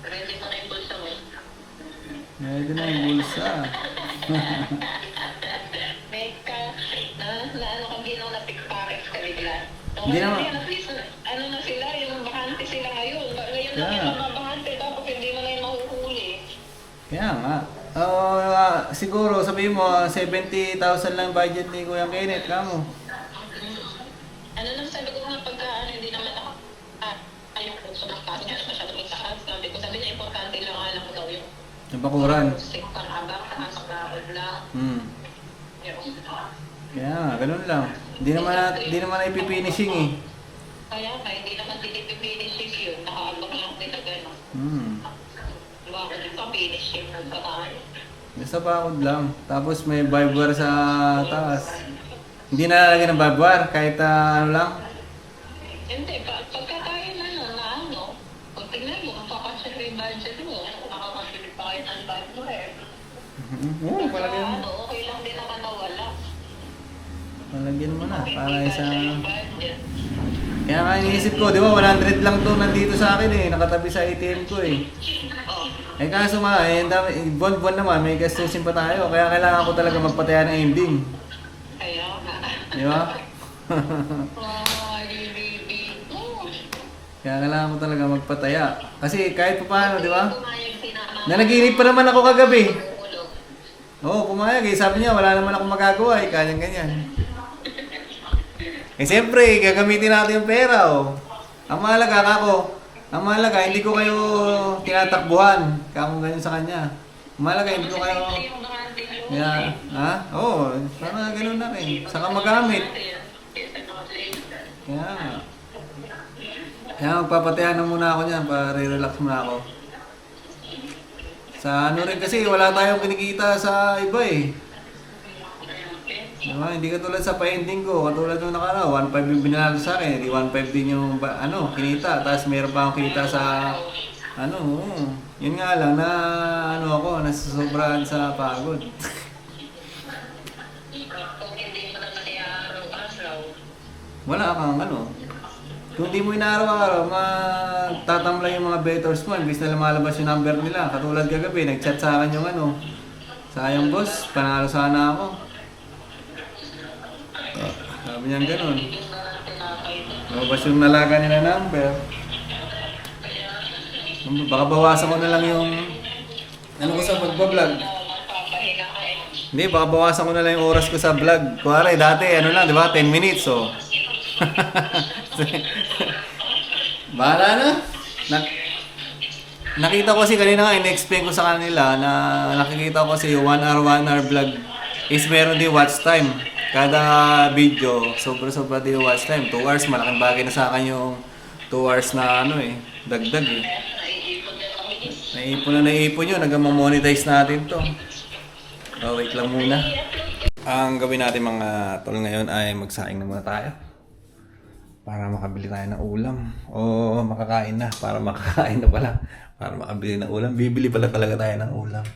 S1: Ready mo na yung bulsa mo.
S2: Medyo na yung bulsa.
S1: May ano kang ginaw na pickpocket ka bigla.
S2: Hindi naman.
S1: At least, na sila, yung bakante sila ngayon. Ngayon lang
S2: Yeah.
S1: yung mabakante, tapos hindi mo na yung mahuhuli.
S2: Kaya nga. Siguro, sabihin mo, 70,000 lang budget ni Kuya Kenneth. Kamo.
S1: Ano lang sabi ko nga pagka hindi naman ako yung kurso ng klase niya masyadong itaas. Sabi niya, importante lang alam mo daw yung
S2: Nabakuran.
S1: sick pang habang nakakakod lang.
S2: Kaya nga, ganun lang. Hindi naman na ipifinishing eh.
S1: Kaya hindi naman dinipipinishing yun. Nakaabang lang nila gano'n. Bakit yung pa-finishing ng bataan?
S2: Basta pakod lang. Tapos may barbware sa taas. Hindi na lalagyan ng barbware kahit ano lang.
S1: Hindi, pagka tayo kung tignan mo, kapakasya yung budget mo, makakasya pa kayo ng budget.
S2: Oo, palagyan mo.
S1: Okay lang din naman na wala.
S2: Palagyan mo na. Para
S1: Hindi
S2: isa...
S1: kasya yung budget.
S2: Kaya nga iniisip ko, di ba, 100 lang to nandito sa akin eh. Nakatabi sa ATM ko eh. Eh kaso nga, buwan-buwan naman, may gastusin pa tayo. Kaya kailangan ko talaga magpataya ng ending.
S1: Kaya nga.
S2: Di ba?
S1: Baby.
S2: Kaya kailangan ko talaga magpataya. Kasi kahit pa paano, di ba?
S1: Pumayag si Nana.
S2: Nanaginip pa naman ako kagabi.
S1: Tulog.
S2: Oo, pumayag eh. Sabi niya, wala naman akong magagawa eh. Ganyan-ganyan. Eh siyempre, gagamitin natin yung pera oh. Ang mahalaga kako. Ang mahalaga, hindi ko kayo tinatakbuhan. Kakong ganyan sa kanya. Ang mahalaga, hindi ko kayo... Yeah. Ha? Oo, sana ganun na rin. Saka magamit. Kaya kaya magpapatayan na muna ako niyan para relax muna ako. Sa ano rin kasi, wala tayong kinikita sa iba eh. Diba? Hindi katulad sa pa-ending ko. Katulad nung 1.5 yung binanalo sa akin. Di 1.5 din yung kinita. Tapos meron pa akong kita sa yun nga lang na ako, nasusobrahan sa pagod.
S1: Kung hindi mo naman i-araw-araw,
S2: wala kang ano. Kung di mo inaaraw-araw, magtatamlay yung mga bettors mo, imbis na lumalabas yung number nila. Katulad kagabi, nag-chat sa akin yung ano, sayang boss, panalo sana ako. Sabi niyan ganun. Lumabas yung nalaga nila number. Baka bawasan ko na lang yung ano ko sa pagbablog. Hindi, baka bawasan ko na lang yung oras ko sa vlog. Kuwari, dati ano lang, di ba? 10 minutes, so. Bahala na. Nakita ko kasi kanina nga, in-explain ko sa kanila na nakikita ko kasi 1 hour vlog is meron din watch time. Kada video, sobra-sobra din yung watch time. 2 hours, malaking bagay na sa akin yung 2 hours na ano eh, dagdag eh. Naiipon yun, nag-monetize natin to. Oh, wait lang muna. Ang gawin natin mga tol ngayon ay magsaing na muna tayo. Para makabili tayo ng ulam. O makakain na. Para makakain na pala. Para makabili ng ulam. Bibili pala talaga tayo ng ulam.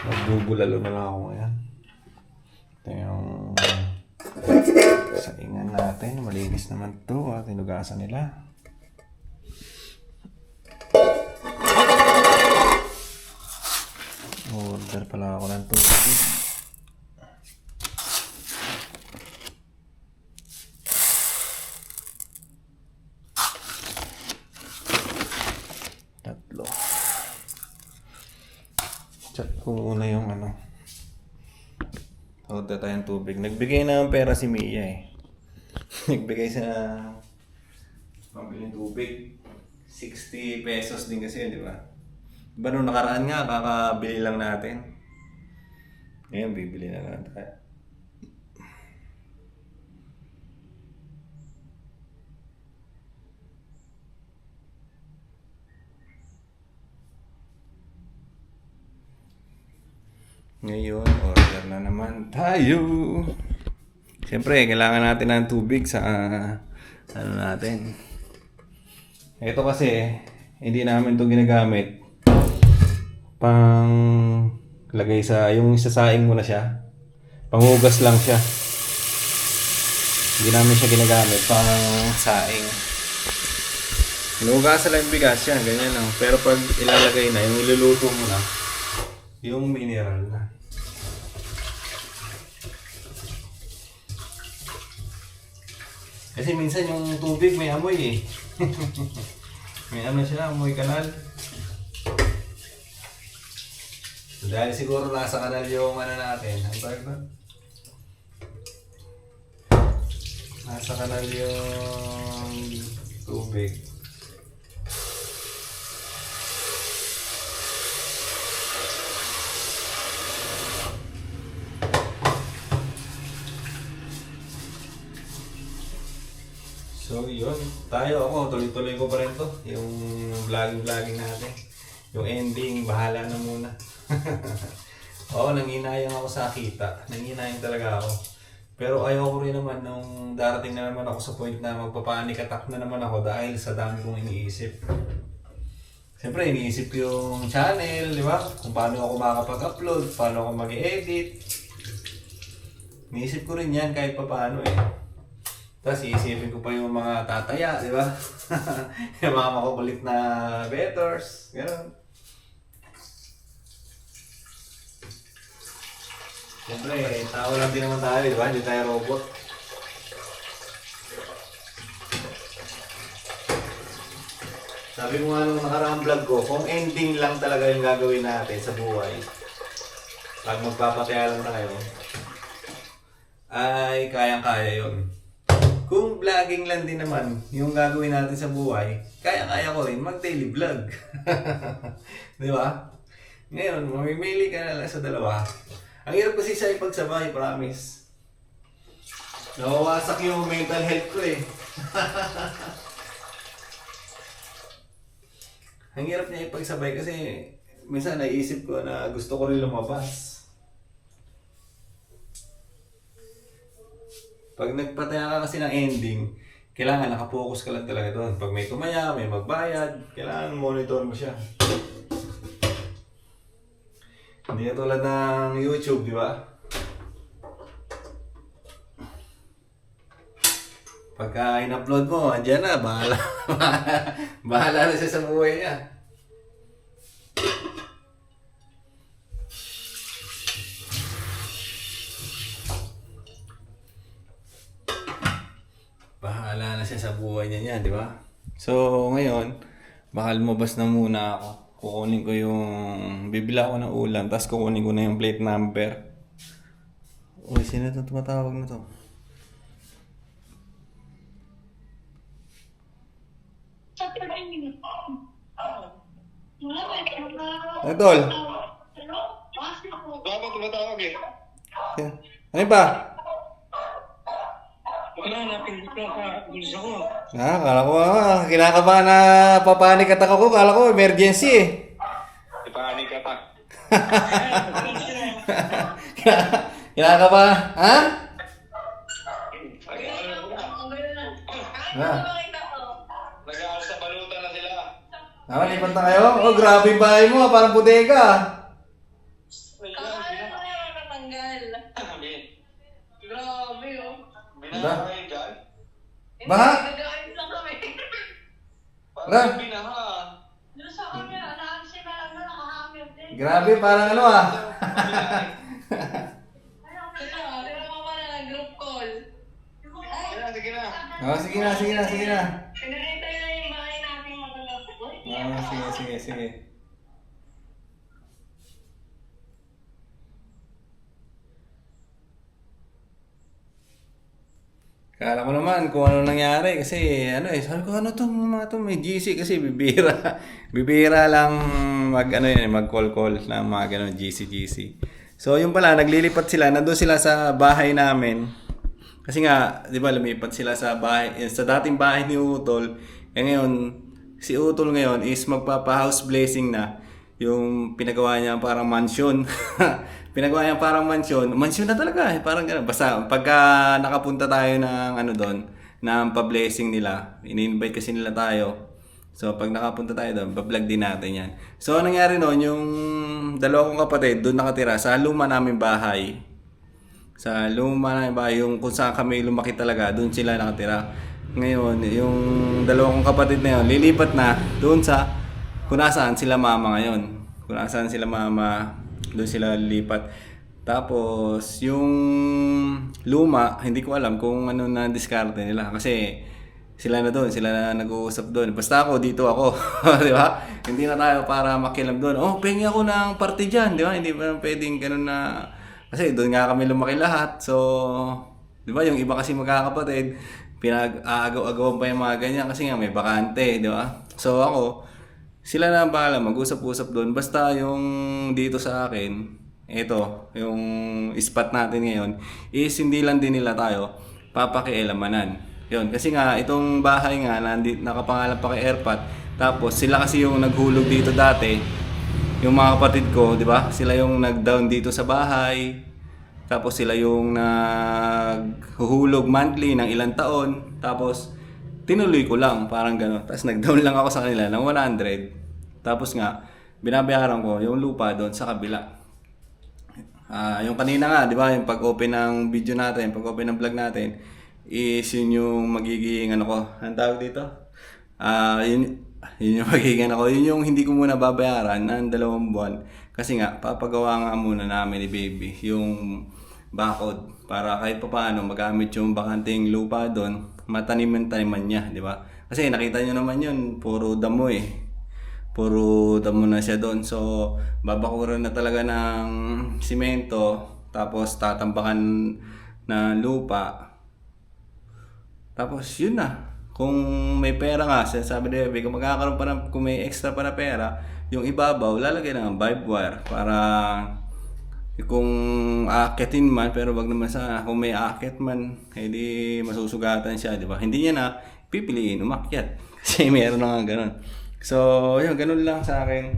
S2: Magbubulalo na lang ako ngayon. Ito yung saingan natin. Malinis naman to. Tinugasan nila. Order pala ako ng tubig. Tatlo. Chat ko muna yung ano. Order tayong tubig. Nagbigay na ng pera si Mia eh. Nagbigay sa pambiling tubig. 60 pesos din kasi, di ba? Diba nung nakaraan nga, kakabili lang natin. Ngayon, bibili na lang tayo. Ngayon, order na naman tayo. Siyempre, kailangan natin ng tubig sa ano natin. Ito kasi, hindi namin ito ginagamit. Pang lagay sa, yung isasaing mo na siya. Panghugas lang siya. Hindi namin siya ginagamit pang saing. Hinugasan lang yung bigas yan, ganyan lang. Pero pag ilalagay na, yung iluluto mo na, yung mineral na. Kasi minsan yung tubig may amoy eh. May ano siya, amoy kanal. Dahil siguro nasa kanal yung ano natin. Ang tawag ba? Nasa kanal yung tubig. So yun, ako, tuloy-tuloy ko pa rin to. Yung vlogging natin. Yung ending, bahala na muna. Oo, nanginayang ako sa kita. Nanginayang talaga ako. Pero ayoko rin naman nung darating na naman ako sa point na magpapanic attack na naman ako dahil sa dami kong iniisip. Siyempre, iniisip ko yung channel, di ba? Kung paano ako makakapag-upload, paano ako mag-edit. Iniisip ko rin yan kahit paano eh. Tapos iisipin ko pa yung mga tataya, di ba? Yung mga makukulit na bettors, gano'n. Siyempre, tao lang din naman tayo, di ba? Hindi tayo robot. Sabi ko nga nung nakaraang vlog ko, kung ending lang talaga yung gagawin natin sa buhay, pag magpapataya lang tayo, ay kayang-kaya yun. Kung vlogging lang din naman yung gagawin natin sa buhay, kaya-kaya ko rin mag-daily vlog. Di ba? Ngayon, mamimili ka na lang sa dalawa. Ang hirap kasi sa ipagsabay, promise. Nawawasak yung mental health ko eh. Ang hirap niya ipagsabay kasi minsan naisip ko na gusto ko rin lumabas. Pag nagpataya ka kasi ng ending, kailangan nakapokus ka lang talaga doon. Pag may tumaya, may magbayad, kailangan monitor mo siya. Hindi na tulad ng YouTube, di ba? Pagka in-upload mo, andyan na, bahala. Bahala na siya sa buhay niya. Bahala na siya sa buhay niya, di ba? So, ngayon, baka lumabas na muna ako. Kukunin ko yung... Bibila ako ng ulam, tapos kukunin ko na yung plate number. Uy, sino ito tumatawag na to? Tol!
S4: Bakit tumatawag eh?
S2: Ano ba?
S4: Wala, napindot lang ka. Gusto ko.
S2: Kala ko kinakabahan na papanik attack ako. Kala ko emergency eh.
S4: Ipahanig ka pa.
S2: Kinakabahan? Ha? Ha?
S4: Nag-aaral sa balutan na sila.
S2: Lipat na kayo? Oh, grabe yung bahay mo. Parang bodega.
S3: Grabe, oh.
S4: Binahay dyan?
S2: Baha?
S3: Nag-aayos lang kami.
S4: Parang binaha.
S3: Doon sa kami, naasin na lang na nakahangin din.
S2: Grabe, parang ano ah.
S3: Pero mo pala nag-group call.
S4: Sige na.
S2: Oh, sige na.
S3: Pinakita na yung bahay natin magagawa.
S2: Sige. Kala ko naman kung ano nangyari kasi sabi ko ano to mga to may GC kasi bibira. Bibira lang mag-call ng mga ganun GC. So yung pala naglilipat sila, nandoon sila sa bahay namin. Kasi nga, 'di ba, lumipat sila sa bahay sa dating bahay ni Utol. Ngayon si Utol ngayon is magpapa-house blessing na. Yung pinagawa niya parang mansion. Pinagawa niya parang mansion. Mansion na talaga parang gano'n. Basta pagka nakapunta tayo ng doon, ng pa-blessing nila, ini-invite kasi nila tayo. So pag nakapunta tayo doon, pa-vlog din natin yan. So anong nangyari noon, yung dalawa kong kapatid doon nakatira sa luma namin bahay. Sa luma namin bahay, yung kung saan kami lumaki talaga, doon sila nakatira. Ngayon, yung dalawa kong kapatid na yun, lilipat na doon sa kung nasaan sila mama ngayon. Kung nasaan sila mama, doon sila lilipat. Tapos, yung luma, hindi ko alam kung ano na diskarte nila. Kasi, sila na doon, sila na nag-uusap doon. Basta ako, dito ako. Di ba? Hindi na tayo para makilam doon. Oh, pengi ako ng party dyan. Di ba? Hindi ba pwedeng ganun na... Kasi doon nga kami lumaki lahat. So, di ba? Yung iba kasi magkakapatid, pinag-aagaw-agawan pa yung mga ganyan kasi nga may bakante. Di ba? So, ako, sila na bahala mag-usap-usap doon. Basta yung dito sa akin, ito, yung spot natin ngayon, is hindi lang din nila tayo papakialamanan. Yun, kasi nga, itong bahay nga, nakapangalan pa kay Airpat. Tapos, sila kasi yung naghulog dito dati. Yung mga kapatid ko, di ba? Sila yung nag-down dito sa bahay. Tapos, sila yung naghuhulog monthly ng ilang taon. Tapos, tinuloy ko lang, parang gano'n. Tapos nag-down lang ako sa kanila ng 100. Tapos nga, binabayaran ko yung lupa doon sa kabila. Yung kanina nga, di ba, yung pag-open ng video natin, pag-open ng vlog natin, is yun yung magiging, ang tawag dito? Yun yung magiging, yun yung hindi ko muna babayaran ng 2 buwan. Kasi nga, papagawa nga muna namin ni baby yung bakod para kahit pa paano magamit yung bakanting lupa doon, mataniman-taniman niya, di ba? Kasi nakita nyo naman yun, puro damo eh. Puro damo na siya doon. So, babakuran na talaga ng simento, tapos tatambakan na lupa. Tapos yun na. Kung may pera nga, sabi ni Bebe, kung magkakaroon pa kung may extra pa na pera, yung ibabaw, lalagay ng vibe wire para kung aakitin man, pero wag naman kung may aakit man, hindi masusugatan siya, di ba? Hindi niya na pipiliin umakyat kasi meron na nga ganun. So, yun, ganun lang sa akin.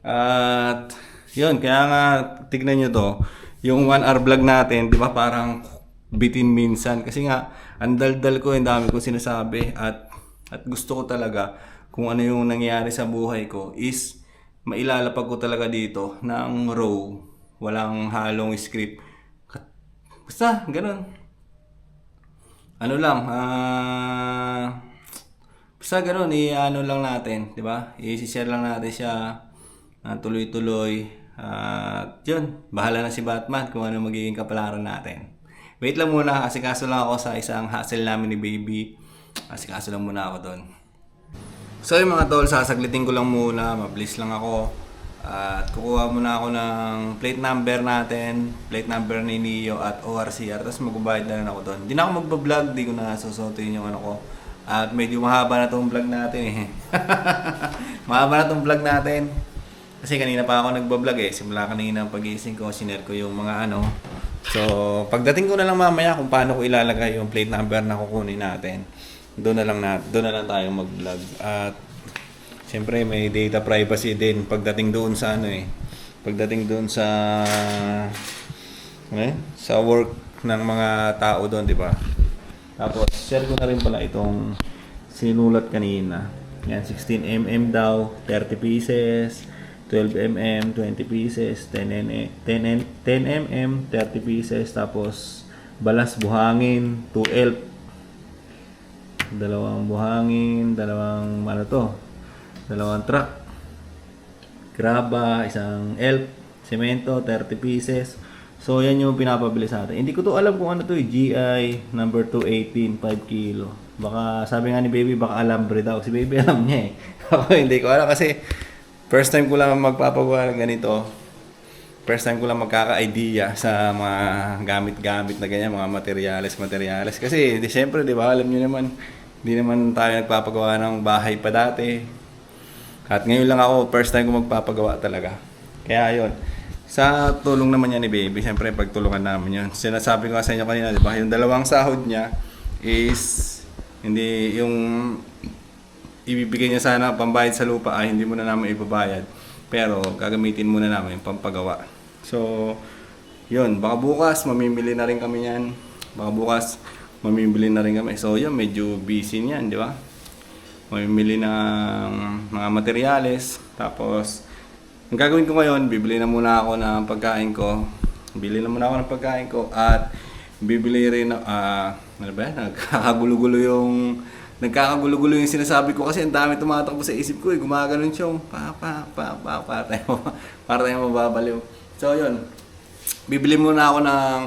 S2: At yun, kaya nga tignan nyo to, yung 1 hour vlog natin, di ba, parang bitin minsan kasi nga ang daldal ko, yung dami kong sinasabi at gusto ko talaga kung ano yung nangyayari sa buhay ko is mailalapag ko talaga dito ng raw, walang halong script. Basta ganun. ano lang, basta ganun, i-ano lang natin, di ba? I-share lang natin siya tuloy-tuloy. At yun, bahala na si Batman kung ano magiging kapalaran natin. Wait lang muna, asikaso lang ako sa isang hassle namin ni Baby. Asikaso lang muna ako doon. So yung mga tol, sasaglitin ko lang muna, mabilis lang ako. At kukuha muna ako ng plate number natin, plate number ni Neo at ORCR, tapos magbabayad na rin ako doon. Hindi na ako magbablog, di ko na susutuin yung ano ko. At medyo mahaba na tong vlog natin eh. Mahaba na tong vlog natin. Kasi kanina pa ako nagbablog eh. Simula kanina ang pag-iising ko, sinare ko yung mga ano. So, pagdating ko na lang mamaya kung paano ko ilalagay yung plate number na kukunin natin. Doon na lang tayo mag-vlog. At siyempre may data privacy din pagdating doon sa ano eh. Pagdating doon sa work ng mga tao doon, di ba? Tapos share ko na rin pala itong sinulat kanina. Yan, 16mm daw, 30 pieces, 12mm, 20 pieces, 10mm, 30 pieces, tapos balas buhangin, 2 elf. Dalawang buhangin, dalawang dalawang truck, graba, isang elf, semento, 30 pieces. So yan yung pinapabili sa atin. Hindi ko to alam kung ano to, GI number 218, 5 kilo. Baka sabi nga ni Baby, baka alambre daw. Si Baby alam niya eh. Ako hindi ko alam kasi first time ko lang magpapagawa ng ganito. First time ko lang magkaka-idea sa mga gamit-gamit na ganyan, mga materyales. Kasi siyempre, di ba, alam niyo naman, hindi naman tayo nagpapagawa ng bahay pa dati. At ngayon lang ako, first time ko magpapagawa talaga. Kaya yun, sa tulong naman niya ni Baby, siyempre pagtulungan namin yun. Sinasabi ko sa inyo kanina, di ba, yung dalawang sahod niya is hindi yung ibibigay niya sana pambayad sa lupa ay hindi mo na namin ibabayad. Pero gagamitin muna namin yung pampagawa. So, yun, baka bukas mamimili na rin kami yan. So, yun, medyo busy niyan, di ba? Mamimili ng mga materyales. Tapos, ang gagawin ko ngayon, bibili na muna ako ng pagkain ko. At bibili rin ano ba yan? Nagkakagulo-gulo yung sinasabi ko kasi ang dami tumatakbo sa isip ko eh. Gumaganon siya. Para tayong mababaliw. So yun. Bibili muna ako ng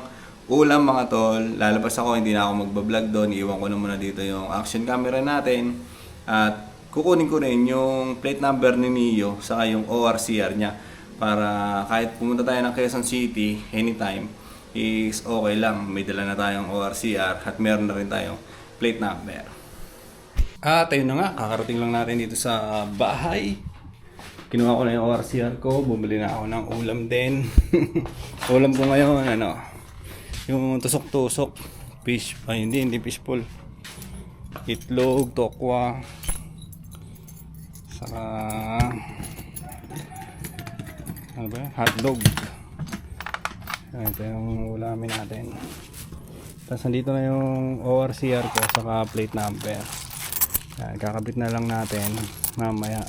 S2: ulam mga tol. Lalabas ako, hindi na ako magbablog doon. Iiwan ko na muna dito yung action camera natin. At kukunin ko rin yung plate number ni Neo saka yung ORCR niya. Para kahit pumunta tayo ng Quezon City anytime is okay lang. May dala na tayong ORCR at meron na rin tayong plate number. At ayun na nga, kakarating lang natin dito sa bahay. Kinuha ko na yung ORCR ko, bumili na ako ng ulam din. Ulam ko ngayon, yung tusok-tusok. Fish, hindi fishball. Itlog, tokwa. Saka, hotdog. Ito yung ulamin natin. Tapos nandito na yung ORCR ko, saka plate number. Yan, kakabit na lang natin mamaya.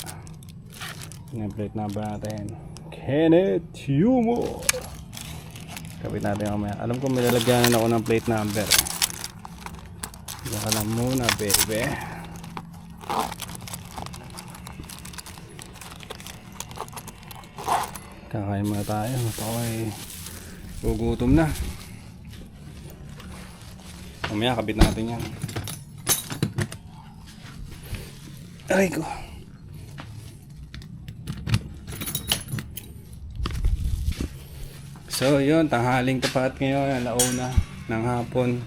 S2: Yung plate number natin, Kenneth Humor. Kabit natin mamaya. Alam ko may lalagyanan ako ng plate number. Diyan lang muna, baby. Kakain muna tayo. Ako ay gugutom na. Mamaya kabit natin yan. Aray ko. So yun, tanghaling tapat ngayon, alauna ng hapon.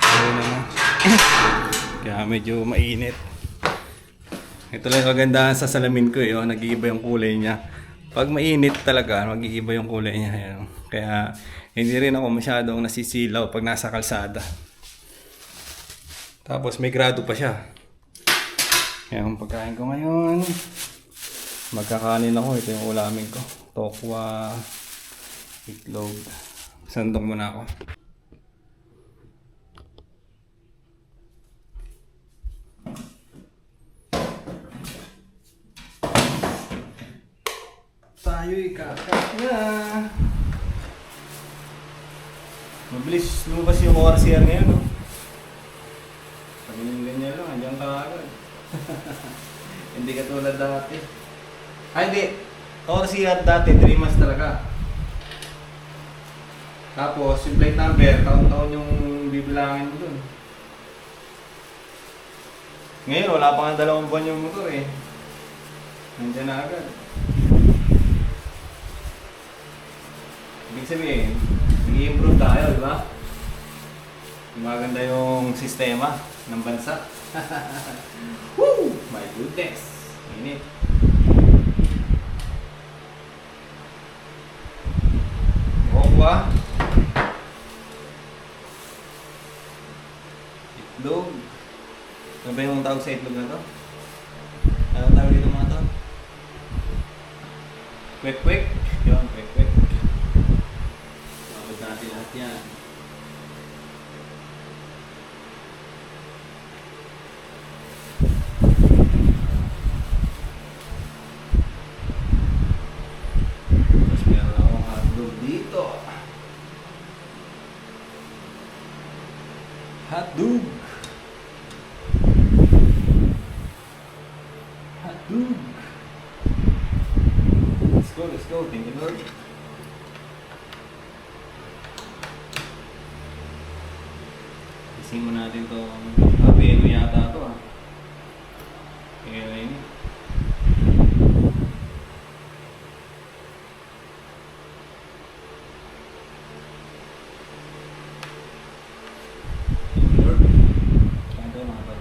S2: Alauna na. Kaya medyo mainit. Ito lang kagandahan sa salamin ko eh, nag-iiba yung kulay niya. Pag mainit talaga, mag-iiba yung kulay niya. Yan. Kaya hindi rin ako masyadong nasisilaw pag nasa kalsada. Tapos may grado pa siya. Kaya ang pagkain ko ngayon, magkakanin ako. Ito yung ulamin ko. Tokwa, itlog. Sandok muna ako. Tayo'y kakat na. Mabilis lumabas yung ORCR ngayon, no? Hindi katulad dati. Ay, hindi. ORCR dati, 3 months talaga. Tapos, yung plate number, taon-taon yung bibilangin mo dun. Ngayon, wala pa nga 2 buwan yung motor eh. Nandiyan na agad. Ibig sabihin, nag-i-improve tayo, di ba? Maganda yung sistema ng bansa. Woo! My goodness! Init. Okwa. Itlog. Ano ba yung tawag sa itlog na to? Ano tawag dito mga to? Kwek-kwek. Yun, kwek-kwek. Mabot natin lahat yan. Tapos meron akong hotdog dito. Hotdog! Hotdog! Let's go. Thank you, Lord. Isin mo natin to. Abeno yata to ah. Kaya na yun. Lord. Kaya tayo mga pal.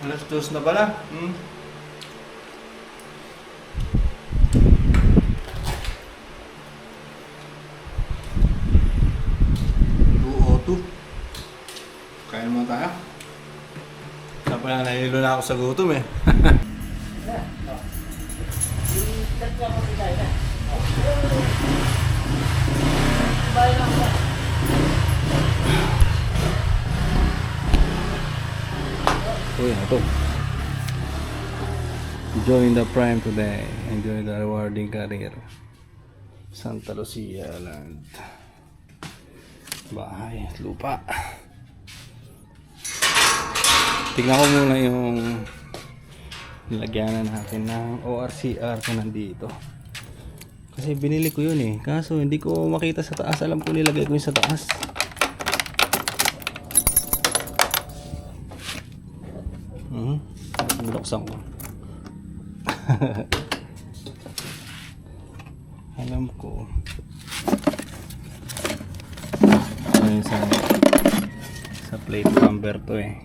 S2: Alas 2 na pala. 2:02. Kaya naman tayo. Tapos na nalilo na ako sa gutom eh. Uy, ano to? Join the prime today. Enjoy the rewarding career. Santa Lucia Land. Bahay at lupa. Tignan ko muna yung nilagyanan natin ng ORCR ko nandito. Kasi binili ko yun eh. Kaso hindi ko makita sa taas. Alam ko nilagay ko yun sa taas. Binuksan ko. Alam ko. Ayun sa plate number to eh.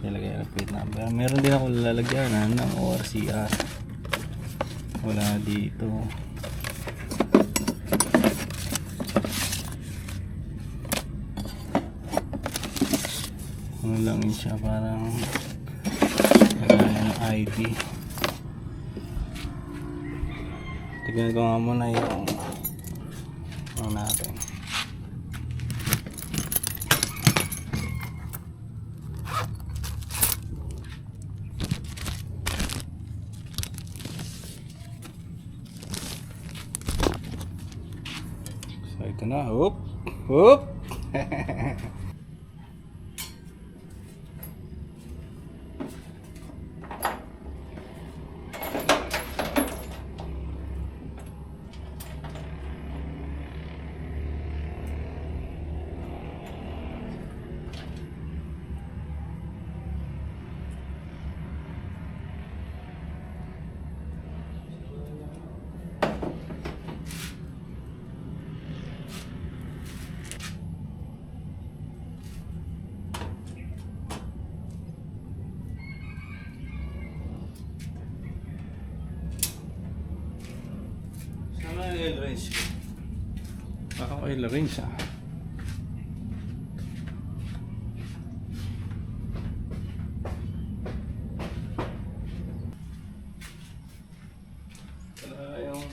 S2: Nilagay ang plate number. Meron din ako lalagyan ng ORCR. Wala dito. Ano lang yun siya, parang ng ID. Tignan ko nga muna yung ano natin. So ito na. Oop! Oop! oil range ko. Oil range ah. Wala yung...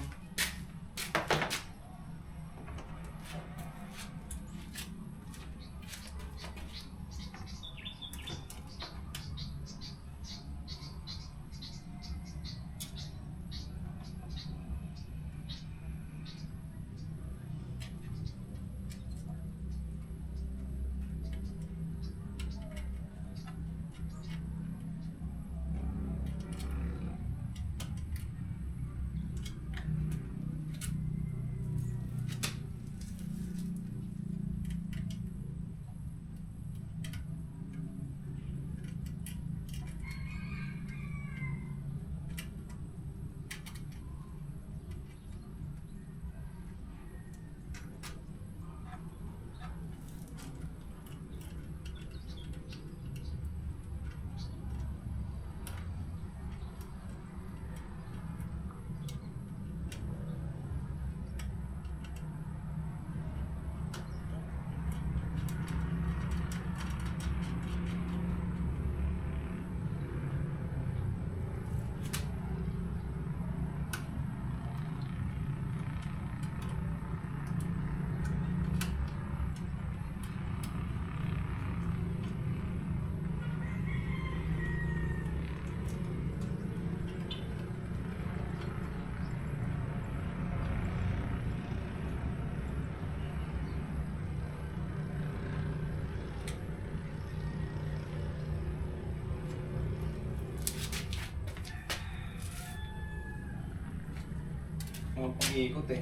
S2: Ang pag-iikot eh.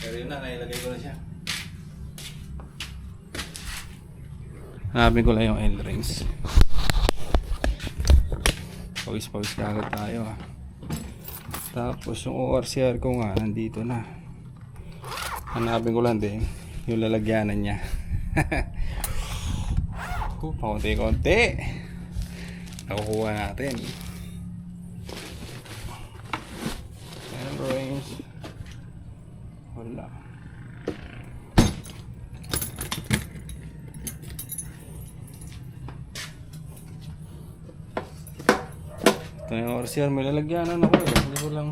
S2: Pero yun na, nailagay ko na siya. Hanapin ko lang yung oil rings. Pawis-pawis kagad tayo ah. Tapos yung ORCR ko nga, nandito na. Hanapin ko lang din yung lalagyanan niya. Paunti-konti. Nakukuha natin. Range. Wala. Ito na yung ORCR, may lalagyanan ako eh. Hindi ko lang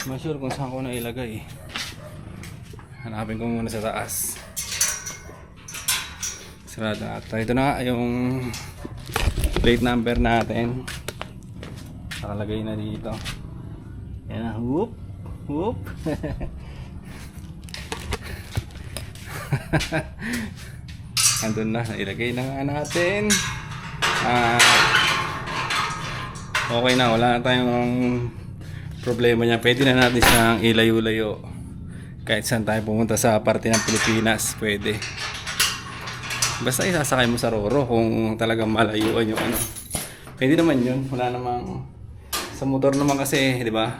S2: ma-sure kung saan ko na ilagay. Hanapin ko muna sa taas. Sarado na. Ito na yung plate number natin. Nakalagay na dito. Yan na, whoop, whoop. Andun na, ilagay na nga natin. Okay na, wala na tayong problema niya. Pwede na natin siyang ilayo-layo. Kahit saan tayo pumunta sa parte ng Pilipinas, pwede. Basta isasakay mo sa Roro kung talagang malayuan yung ano. Pwede naman yun, wala namang... Sa motor naman kasi, di ba?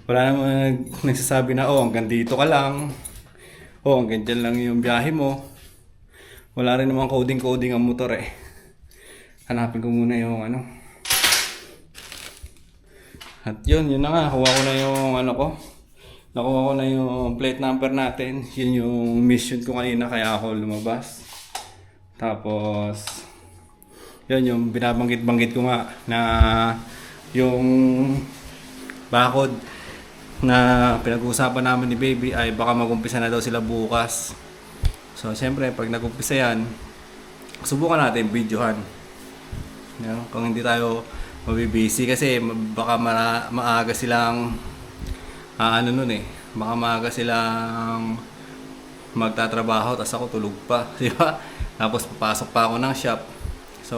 S2: Wala namang nagsasabi na, oh, hanggang dito ka lang. Oh, hanggang dyan lang yung biyahe mo. Wala rin namang coding-coding ang motor eh. Hanapin ko muna yung ano. At yun na nga. Nakuha ko na yung ano ko. Nakuha ko na yung plate number natin. Yun yung mission ko kanina kaya ako lumabas. Tapos, yun yung binabanggit-banggit ko nga na yung bakod na pinag-uusapan namin ni Baby ay baka mag-umpisa na daw sila bukas. So, siyempre, pag nag-umpisa yan, subukan natin videohan. Yan, kung hindi tayo mabibisi kasi baka maaga silang ano nun eh, baka maaga silang magtatrabaho tapos ako tulog pa, di ba? Tapos papasok pa ako ng shop. So,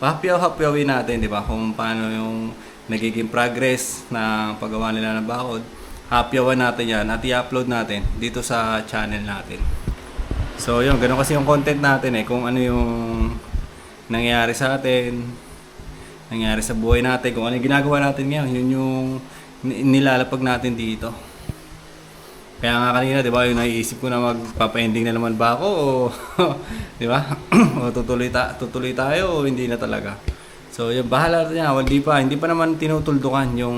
S2: hapyaw-hapyawin natin, di ba? Kung paano yung nagiging progress na paggawa nila ng bakod. Hapyawan natin yan at i-upload natin dito sa channel natin. So, yun. Ganun kasi yung content natin eh. Kung ano yung nangyayari sa atin, nangyayari sa buhay natin, kung ano yung ginagawa natin ngayon, yun yung nilalapag natin dito. Kaya nga kanina, 'di ba, yung naiisip ko na magpapa-ending na naman ba ako o 'di ba? O tutuloy tayo o hindi na talaga. So, yung bahala niya, hindi pa naman tinutuldukan yung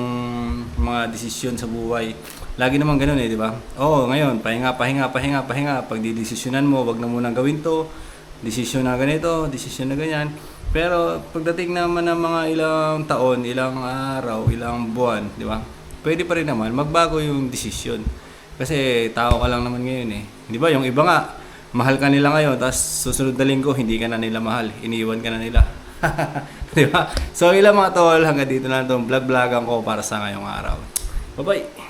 S2: mga desisyon sa buhay. Lagi naman ganun di ba? Oo, ngayon, pahinga. Pag didesisyonan mo, wag na munang gawin to. Desisyon na ganito, desisyon na ganyan. Pero pagdating naman ng mga ilang taon, ilang araw, ilang buwan, di ba? Pwede pa rin naman magbago yung desisyon. Kasi tao ka lang naman ngayon Di ba? Yung iba nga, mahal ka nila ngayon, tapos susunod na linggo, hindi ka na nila mahal. Iniwan ka na nila. Di ba? So, ilang mga tol, hanggang dito na itong vlog-vlogan ko para sa ngayong araw. Bye-bye!